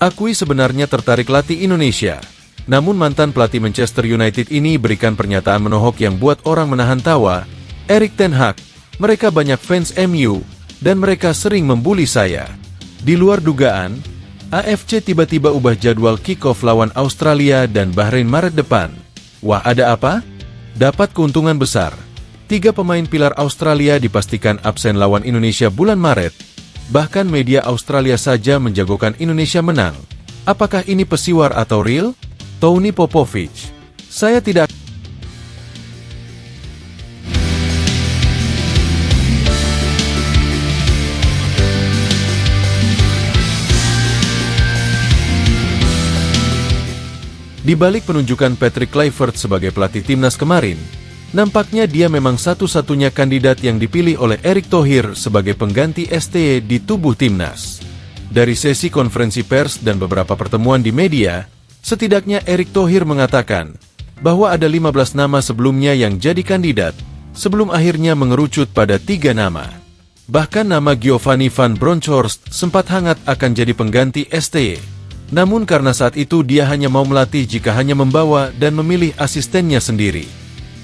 Akui sebenarnya tertarik latih Indonesia. Namun mantan pelatih Manchester United ini berikan pernyataan menohok yang buat orang menahan tawa. Erik ten Hag, mereka banyak fans MU, dan mereka sering membuli saya. Di luar dugaan, AFC tiba-tiba ubah jadwal kick-off lawan Australia dan Bahrain Maret depan. Wah, ada apa? Dapat keuntungan besar. 3 pemain pilar Australia dipastikan absen lawan Indonesia bulan Maret. Bahkan media Australia saja menjagokan Indonesia menang. Apakah ini pesiwar atau real? Tony Popovich. Saya tidak... Di balik penunjukan Patrick Kluivert sebagai pelatih timnas kemarin, nampaknya dia memang satu-satunya kandidat yang dipilih oleh Erick Thohir sebagai pengganti STY di tubuh timnas. Dari sesi konferensi pers dan beberapa pertemuan di media, setidaknya Erick Thohir mengatakan bahwa ada 15 nama sebelumnya yang jadi kandidat, sebelum akhirnya mengerucut pada 3 nama. Bahkan nama Giovanni van Bronckhorst sempat hangat akan jadi pengganti STY. Namun karena saat itu dia hanya mau melatih jika hanya membawa dan memilih asistennya sendiri.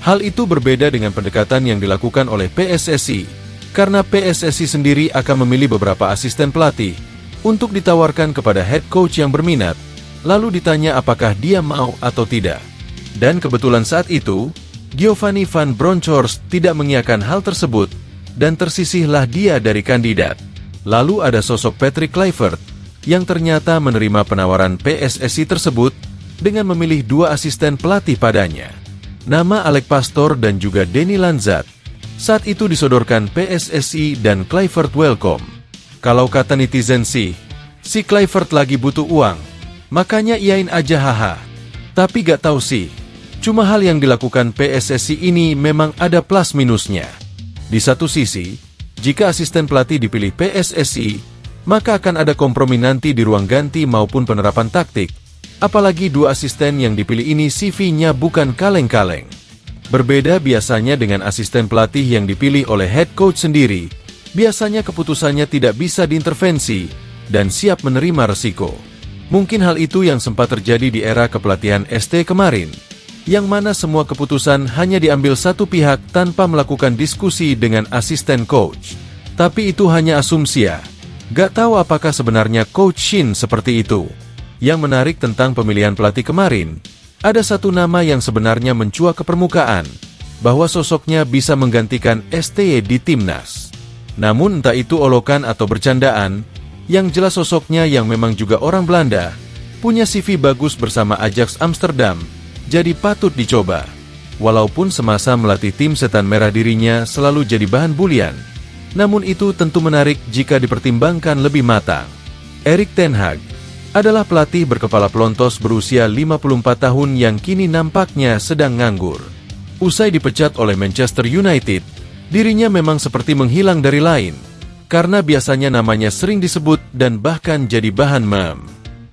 Hal itu berbeda dengan pendekatan yang dilakukan oleh PSSI, karena PSSI sendiri akan memilih beberapa asisten pelatih untuk ditawarkan kepada head coach yang berminat, lalu ditanya apakah dia mau atau tidak. Dan kebetulan saat itu, Giovanni van Bronckhorst tidak mengiyakan hal tersebut, dan tersisihlah dia dari kandidat. Lalu ada sosok Patrick Kluivert, yang ternyata menerima penawaran PSSI tersebut dengan memilih 2 asisten pelatih padanya. Nama Alec Pastor dan juga Denny Lanzat. Saat itu disodorkan PSSI dan Kluivert welcome. Kalau kata netizen si Kluivert lagi butuh uang, makanya iyain aja haha. Tapi gak tahu sih, cuma hal yang dilakukan PSSI ini memang ada plus minusnya. Di satu sisi, jika asisten pelatih dipilih PSSI, maka akan ada kompromi nanti di ruang ganti maupun penerapan taktik. Apalagi 2 asisten yang dipilih ini CV-nya bukan kaleng-kaleng. Berbeda biasanya dengan asisten pelatih yang dipilih oleh head coach sendiri, biasanya keputusannya tidak bisa diintervensi dan siap menerima resiko. Mungkin hal itu yang sempat terjadi di era kepelatihan ST kemarin, yang mana semua keputusan hanya diambil satu pihak tanpa melakukan diskusi dengan asisten coach. Tapi itu hanya asumsi ya. Gak tahu apakah sebenarnya Coach Shin seperti itu. Yang menarik tentang pemilihan pelatih kemarin, ada satu nama yang sebenarnya mencuat ke permukaan, bahwa sosoknya bisa menggantikan STY di timnas. Namun entah itu olokan atau bercandaan, yang jelas sosoknya yang memang juga orang Belanda, punya CV bagus bersama Ajax Amsterdam, jadi patut dicoba. Walaupun semasa melatih tim setan merah dirinya selalu jadi bahan bulian, namun itu tentu menarik jika dipertimbangkan lebih matang. Erik ten Hag adalah pelatih berkepala pelontos berusia 54 tahun yang kini nampaknya sedang nganggur. Usai dipecat oleh Manchester United, dirinya memang seperti menghilang dari lain, karena biasanya namanya sering disebut dan bahkan jadi bahan meme.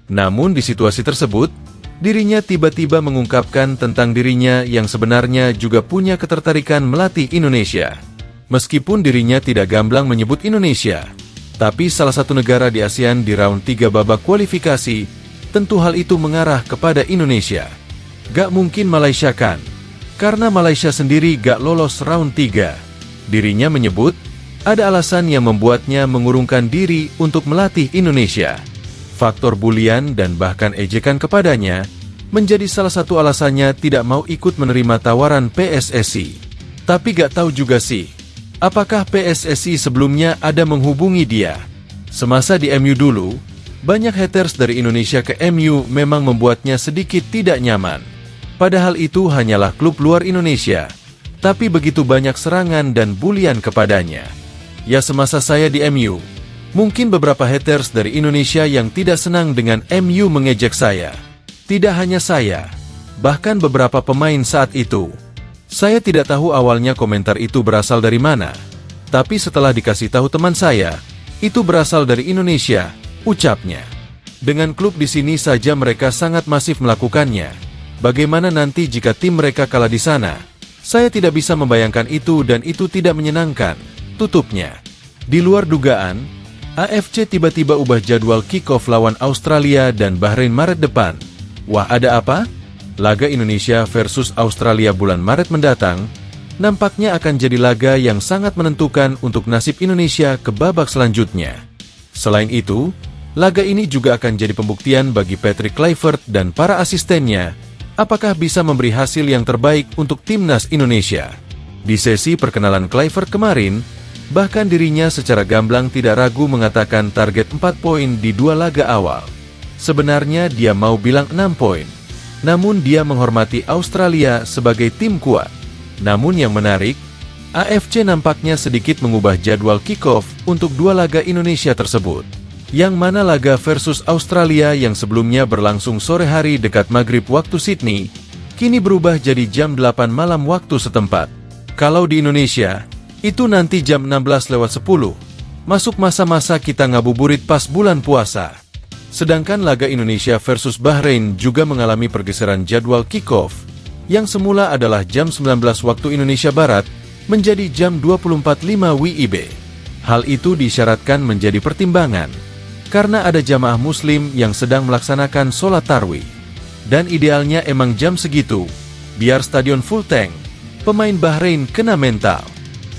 Namun di situasi tersebut, dirinya tiba-tiba mengungkapkan tentang dirinya yang sebenarnya juga punya ketertarikan melatih Indonesia. Meskipun dirinya tidak gamblang menyebut Indonesia, tapi salah satu negara di ASEAN di round 3 babak kualifikasi, tentu hal itu mengarah kepada Indonesia. Gak mungkin Malaysia kan? Karena Malaysia sendiri gak lolos round 3. Dirinya menyebut, ada alasan yang membuatnya mengurungkan diri untuk melatih Indonesia. Faktor bulian dan bahkan ejekan kepadanya, menjadi salah satu alasannya tidak mau ikut menerima tawaran PSSI. Tapi gak tahu juga sih, apakah PSSI sebelumnya ada menghubungi dia? Semasa di MU dulu, banyak haters dari Indonesia ke MU memang membuatnya sedikit tidak nyaman. Padahal itu hanyalah klub luar Indonesia, tapi begitu banyak serangan dan bulian kepadanya. Ya semasa saya di MU, mungkin beberapa haters dari Indonesia yang tidak senang dengan MU mengejek saya. Tidak hanya saya, bahkan beberapa pemain saat itu. Saya tidak tahu awalnya komentar itu berasal dari mana, tapi setelah dikasih tahu teman saya, itu berasal dari Indonesia, ucapnya. Dengan klub di sini saja mereka sangat masif melakukannya. Bagaimana nanti jika tim mereka kalah di sana? Saya tidak bisa membayangkan itu dan itu tidak menyenangkan, tutupnya. Di luar dugaan, AFC tiba-tiba ubah jadwal kick-off lawan Australia dan Bahrain Maret depan. Wah, ada apa? Laga Indonesia versus Australia bulan Maret mendatang nampaknya akan jadi laga yang sangat menentukan untuk nasib Indonesia ke babak selanjutnya. Selain itu, laga ini juga akan jadi pembuktian bagi Patrick Kluivert dan para asistennya apakah bisa memberi hasil yang terbaik untuk timnas Indonesia. Di sesi perkenalan Kluivert kemarin, bahkan dirinya secara gamblang tidak ragu mengatakan target 4 poin di 2 laga awal. Sebenarnya dia mau bilang 6 poin. Namun dia menghormati Australia sebagai tim kuat. Namun yang menarik, AFC nampaknya sedikit mengubah jadwal kick-off untuk 2 laga Indonesia tersebut. Yang mana laga versus Australia yang sebelumnya berlangsung sore hari dekat maghrib waktu Sydney, kini berubah jadi jam 8 malam waktu setempat. Kalau di Indonesia, itu nanti jam 16:10, masuk masa-masa kita ngabuburit pas bulan puasa. Sedangkan laga Indonesia versus Bahrain juga mengalami pergeseran jadwal kick-off, yang semula adalah jam 19 waktu Indonesia Barat, menjadi jam 24.05 WIB. Hal itu disyaratkan menjadi pertimbangan, karena ada jamaah muslim yang sedang melaksanakan sholat tarawih. Dan idealnya emang jam segitu, biar stadion full tank. Pemain Bahrain kena mental.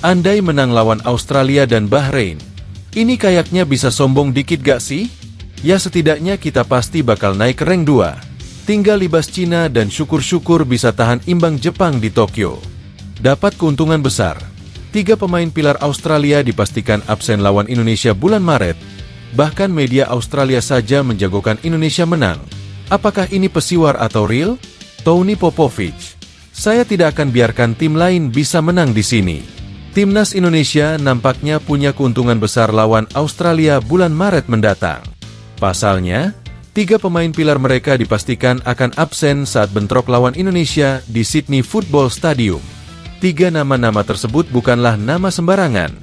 Andai menang lawan Australia dan Bahrain, ini kayaknya bisa sombong dikit gak sih? Ya setidaknya kita pasti bakal naik ke rank 2. Tinggal libas Cina dan syukur-syukur bisa tahan imbang Jepang di Tokyo. Dapat keuntungan besar. 3 pemain pilar Australia dipastikan absen lawan Indonesia bulan Maret. Bahkan media Australia saja menjagokan Indonesia menang. Apakah ini pesiwar atau real? Tony Popovich. Saya tidak akan biarkan tim lain bisa menang di sini. Timnas Indonesia nampaknya punya keuntungan besar lawan Australia bulan Maret mendatang. Pasalnya, 3 pemain pilar mereka dipastikan akan absen saat bentrok lawan Indonesia di Sydney Football Stadium. 3 nama-nama tersebut bukanlah nama sembarangan.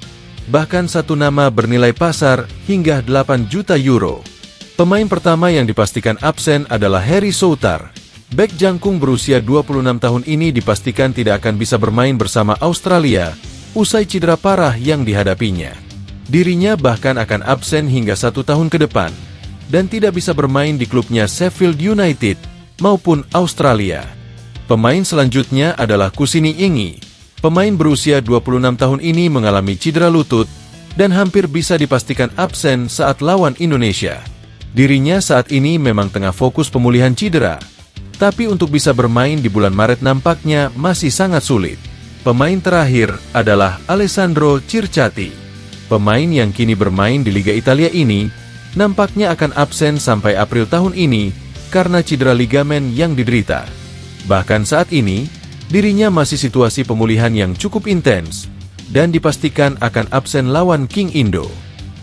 Bahkan satu nama bernilai pasar hingga 8 juta euro. Pemain pertama yang dipastikan absen adalah Harry Souttar. Bek jangkung berusia 26 tahun ini dipastikan tidak akan bisa bermain bersama Australia usai cedera parah yang dihadapinya. Dirinya bahkan akan absen hingga 1 tahun ke depan dan tidak bisa bermain di klubnya Sheffield United maupun Australia. Pemain selanjutnya adalah Kusini Ingi. Pemain berusia 26 tahun ini mengalami cedera lutut dan hampir bisa dipastikan absen saat lawan Indonesia. Dirinya saat ini memang tengah fokus pemulihan cedera, tapi untuk bisa bermain di bulan Maret nampaknya masih sangat sulit. Pemain terakhir adalah Alessandro Circati. Pemain yang kini bermain di Liga Italia ini nampaknya akan absen sampai April tahun ini karena cedera ligamen yang diderita. Bahkan saat ini, dirinya masih situasi pemulihan yang cukup intens dan dipastikan akan absen lawan King Indo.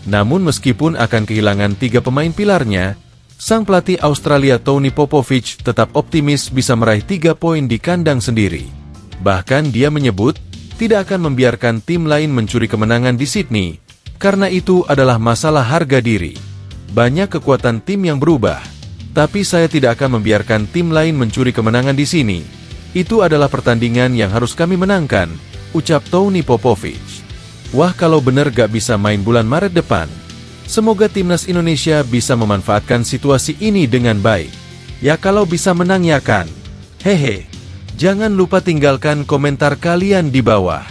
Namun meskipun akan kehilangan 3 pemain pilarnya, sang pelatih Australia Tony Popovich tetap optimis bisa meraih 3 poin di kandang sendiri. Bahkan dia menyebut tidak akan membiarkan tim lain mencuri kemenangan di Sydney, karena itu adalah masalah harga diri. Banyak kekuatan tim yang berubah, tapi saya tidak akan membiarkan tim lain mencuri kemenangan di sini. Itu adalah pertandingan yang harus kami menangkan, ucap Tony Popovich. Wah, kalau bener gak bisa main bulan Maret depan, semoga timnas Indonesia bisa memanfaatkan situasi ini dengan baik. Ya kalau bisa menang ya kan. Hehe. Jangan lupa tinggalkan komentar kalian di bawah.